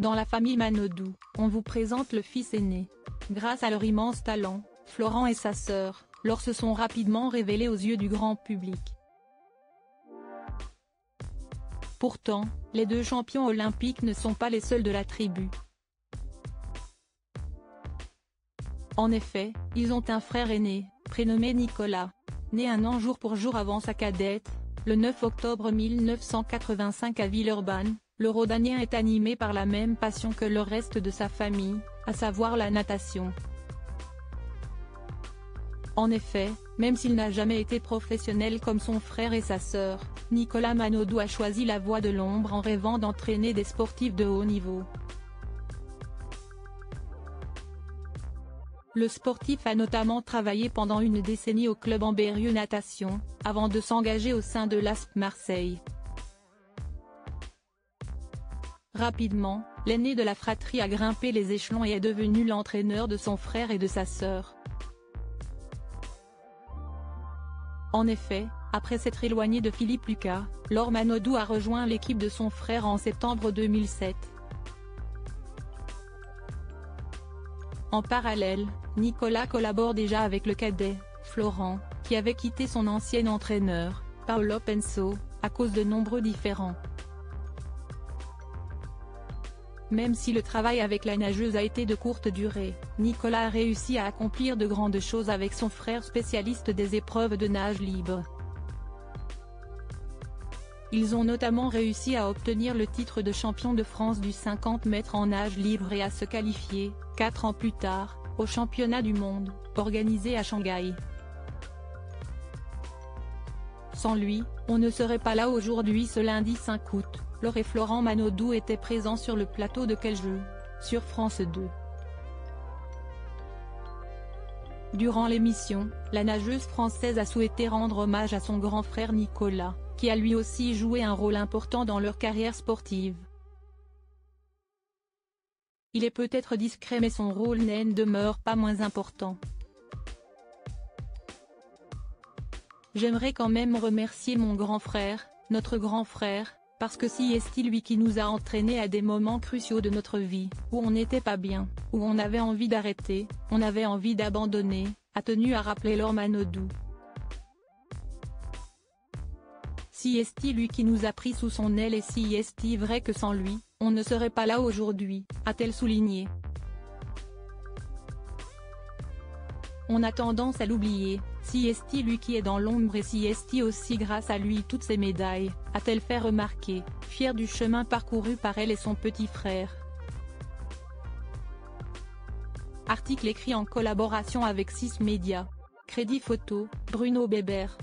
Dans la famille Manodou, on vous présente le fils aîné. Grâce à leur immense talent, Florent et sa sœur, leur se sont rapidement révélés aux yeux du grand public. Pourtant, les deux champions olympiques ne sont pas les seuls de la tribu. En effet, ils ont un frère aîné, prénommé Nicolas. Né un an jour pour jour avant sa cadette, le 9 octobre 1985 à Villeurbanne, le Rhodanien est animé par la même passion que le reste de sa famille, à savoir la natation. En effet, même s'il n'a jamais été professionnel comme son frère et sa sœur, Nicolas Manodou a choisi la voie de l'ombre en rêvant d'entraîner des sportifs de haut niveau. Le sportif a notamment travaillé pendant une décennie au club Ambérieux Natation, avant de s'engager au sein de l'ASP Marseille. Rapidement, l'aîné de la fratrie a grimpé les échelons et est devenu l'entraîneur de son frère et de sa sœur. En effet, après s'être éloigné de Philippe Lucas, Laure Manodou a rejoint l'équipe de son frère en septembre 2007. En parallèle, Nicolas collabore déjà avec le cadet, Florent, qui avait quitté son ancien entraîneur, Paolo Penso, à cause de nombreux différends. Même si le travail avec la nageuse a été de courte durée, Nicolas a réussi à accomplir de grandes choses avec son frère spécialiste des épreuves de nage libre. Ils ont notamment réussi à obtenir le titre de champion de France du 50 mètres en nage libre et à se qualifier, 4 ans plus tard, au championnat du monde, organisé à Shanghai. Sans lui, on ne serait pas là aujourd'hui ce lundi 5 août. Laure et Florent Manodou étaient présents sur le plateau de Quel jeu ? Sur France 2. Durant l'émission, la nageuse française a souhaité rendre hommage à son grand frère Nicolas, qui a lui aussi joué un rôle important dans leur carrière sportive. Il est peut-être discret mais son rôle n'en demeure pas moins important. J'aimerais quand même remercier mon grand frère, notre grand frère, parce que si est lui qui nous a entraînés à des moments cruciaux de notre vie, où on n'était pas bien, où on avait envie d'arrêter, on avait envie d'abandonner, a tenu à rappeler Laure Manodou. Si est lui qui nous a pris sous son aile et si est vrai que sans lui, on ne serait pas là aujourd'hui, a-t-elle souligné. On a tendance à l'oublier, si est lui qui est dans l'ombre et si est aussi grâce à lui toutes ces médailles, a-t-elle fait remarquer, fière du chemin parcouru par elle et son petit frère. Article écrit en collaboration avec 6 Médias. Crédit photo, Bruno Bébert.